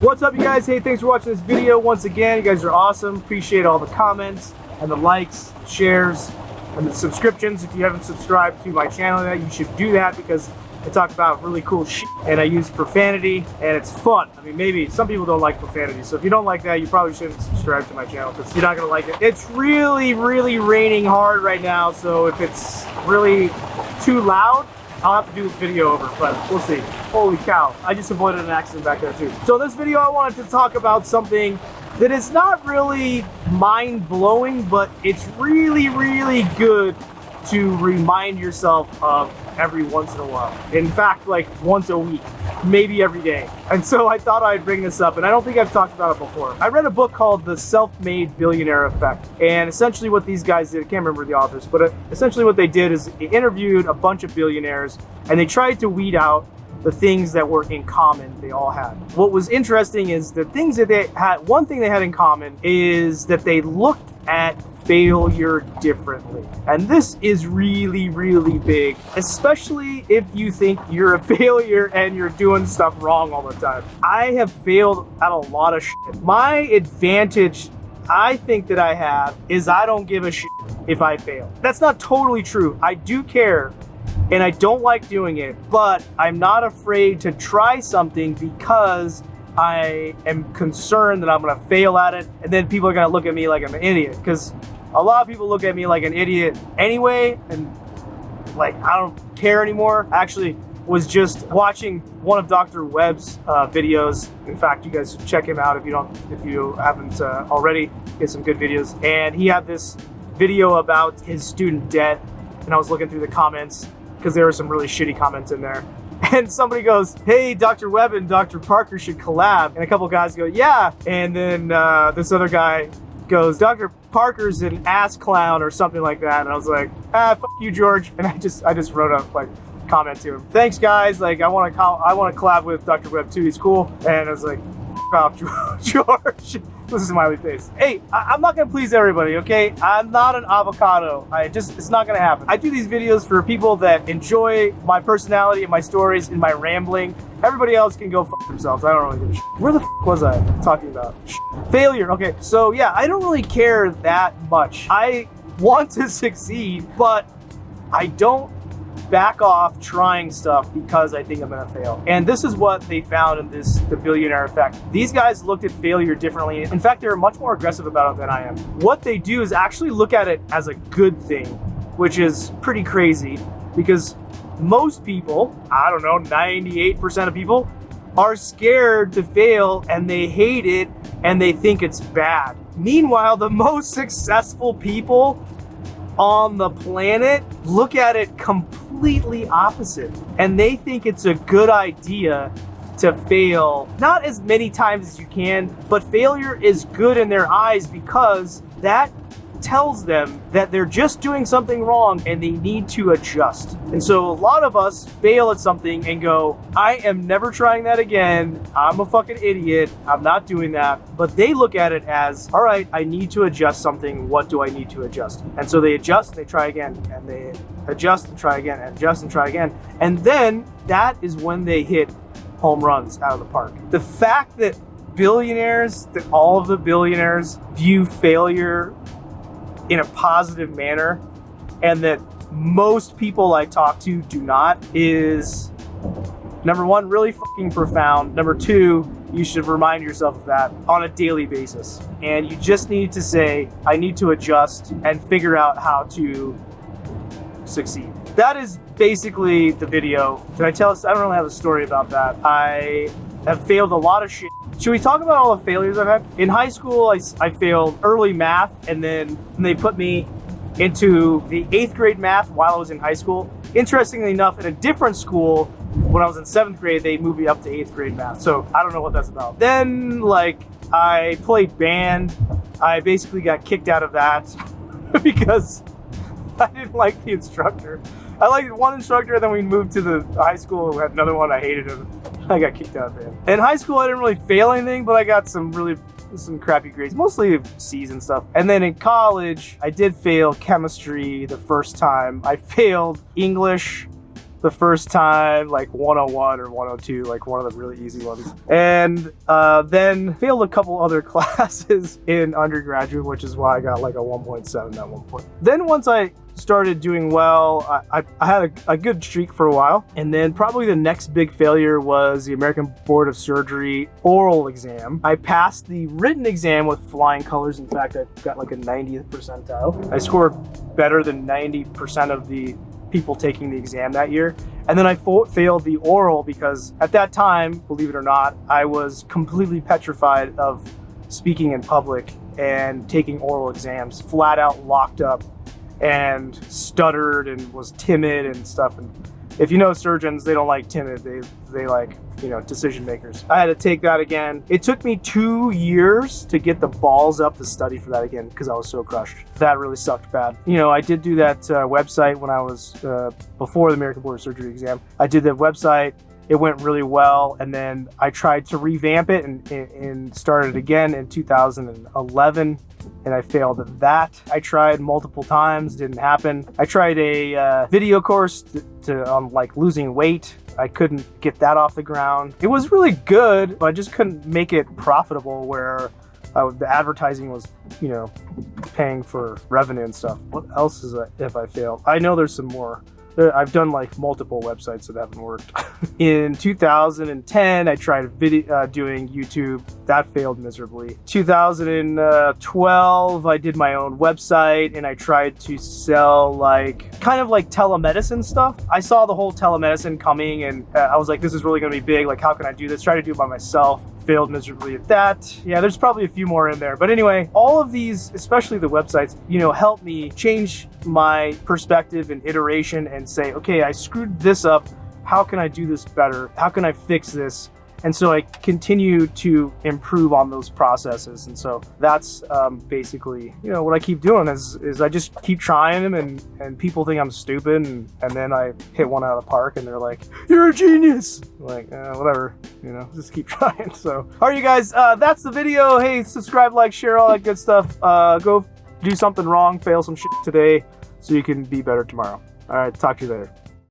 What's up, you guys? Hey, thanks for watching this video once again. You guys are awesome. Appreciate all the comments and the likes, shares, and the subscriptions. If you haven't subscribed to my channel yet, you should do that because I talk about really cool shit and I use profanity and it's fun. I mean, maybe some people don't like profanity, so if you don't like that, you probably shouldn't subscribe to my channel because you're not gonna like it. It's really raining hard right now, so if it's really too loud, I'll have to do this video over, but we'll see. Holy cow, I just avoided an accident back there too. So in this video, I wanted to talk about something that is not really mind-blowing, but it's really good to remind yourself of every once in a while. In fact, like once a week, maybe every day. And so I thought I'd bring this up, and I don't think I've talked about it before. I read a book called The Self Made Billionaire Effect, and essentially what these guys did, I can't remember the authors, but essentially what they did is they interviewed a bunch of billionaires, and they tried to weed out the things that were in common they all had. What was interesting is the things that they had, one thing they had in common is that they looked at failure differently. And this is really big, especially if you think you're a failure and you're doing stuff wrong all the time. I have failed at a lot of shit. My advantage I think that I have is I don't give a shit if I fail. That's not totally true. I do care and I don't like doing it, but I'm not afraid to try something because I am concerned that I'm gonna fail at it and then people are gonna look at me like I'm an idiot, because a lot of people look at me like an idiot anyway, and like I don't care anymore. I actually was just watching one of Dr. Webb's videos. In fact, you guys should check him out if you haven't already. He has some good videos, and he had this video about his student debt, and I was looking through the comments because there were some really shitty comments in there. And somebody goes, "Hey, Dr. Webb and Dr. Parker should collab." And a couple guys go, "Yeah." And then this other guy goes, "Dr. Parker's an ass clown," or something like that. And I was like, fuck you, George. And I just wrote a like comment to him. "Thanks, guys. Like, I want to collab with Dr. Webb too. He's cool." And I was like, "Off, George." With a smiley face. Hey, I'm not gonna please everybody, okay? I'm not an avocado. It's not gonna happen. I do these videos for people that enjoy my personality and my stories and my rambling. Everybody else can go fuck themselves. I don't really give a shit. Where the fuck was I talking about? Failure. Okay, so yeah, I don't really care that much. I want to succeed, but I don't back off trying stuff because I think I'm gonna fail. And this is what they found in the billionaire effect. These guys looked at failure differently. In fact, they're much more aggressive about it than I am. What they do is actually look at it as a good thing, which is pretty crazy because most people, I don't know, 98% of people are scared to fail and they hate it and they think it's bad. Meanwhile, the most successful people on the planet look at it completely opposite, and they think it's a good idea to fail, not as many times as you can, but failure is good in their eyes because that tells them that they're just doing something wrong and they need to adjust. And so a lot of us fail at something and go, "I am never trying that again. I'm a fucking idiot. I'm not doing that." But they look at it as, all right, I need to adjust something. What do I need to adjust? And so they adjust, they try again, and they adjust and try again, and adjust and try again. And then that is when they hit home runs out of the park. The fact that all of the billionaires view failure in a positive manner, and that most people I talk to do not, is number one, really fucking profound. Number two, you should remind yourself of that on a daily basis. And you just need to say, I need to adjust and figure out how to succeed. That is basically the video. Did I tell us? I don't really have a story about that. I have failed a lot of shit. Should we talk about all the failures I've had? In high school, I failed early math, and then they put me into the 8th grade math while I was in high school. Interestingly enough, in a different school, when I was in 7th grade, they moved me up to 8th grade math. So I don't know what that's about. Then, like, I played band. I basically got kicked out of that because I didn't like the instructor. I liked one instructor, and then we moved to the high school who had another one. I hated him. I got kicked out of band. In high school, I didn't really fail anything, but I got some crappy grades, mostly C's and stuff. And then in college, I did fail chemistry the first time. I failed English the first time, like 101 or 102, like one of the really easy ones. And then failed a couple other classes in undergraduate, which is why I got like a 1.7 at one point. Then once I started doing well, I had a good streak for a while. And then probably the next big failure was the American Board of Surgery oral exam. I passed the written exam with flying colors. In fact, I got like a 90th percentile. I scored better than 90% of the people taking the exam that year. And then I failed the oral because at that time, believe it or not, I was completely petrified of speaking in public and taking oral exams, flat out locked up and stuttered and was timid and stuff. And if you know surgeons, they don't like timid, they like, you know, decision makers. I had to take that again. It took me 2 years to get the balls up to study for that again because I was so crushed. That really sucked bad. You know, I did do that website when I was before the American Board of Surgery exam. I did that website. It went really well, and then I tried to revamp it and started again in 2011, and I failed at that. I tried multiple times, didn't happen. I tried a video course on like losing weight. I couldn't get that off the ground. It was really good, but I just couldn't make it profitable where the advertising was, you know, paying for revenue and stuff. What else is it if I failed? I know there's some more. I've done like multiple websites that haven't worked. In 2010, I tried doing YouTube. That failed miserably. 2012, I did my own website and I tried to sell like kind of like telemedicine stuff. I saw the whole telemedicine coming and I was like, this is really gonna be big. Like, how can I do this? Try to do it by myself. Failed miserably at that. Yeah, there's probably a few more in there. But anyway, all of these, especially the websites, you know, help me change my perspective and iteration and say, okay, I screwed this up. How can I do this better? How can I fix this? And so I continue to improve on those processes. And so that's basically, you know, what I keep doing is I just keep trying them and people think I'm stupid. And then I hit one out of the park and they're like, you're a genius. I'm like, whatever, you know, just keep trying. So, all right, you guys, that's the video. Hey, subscribe, like, share, all that good stuff. Go do something wrong, fail some shit today so you can be better tomorrow. All right, talk to you later.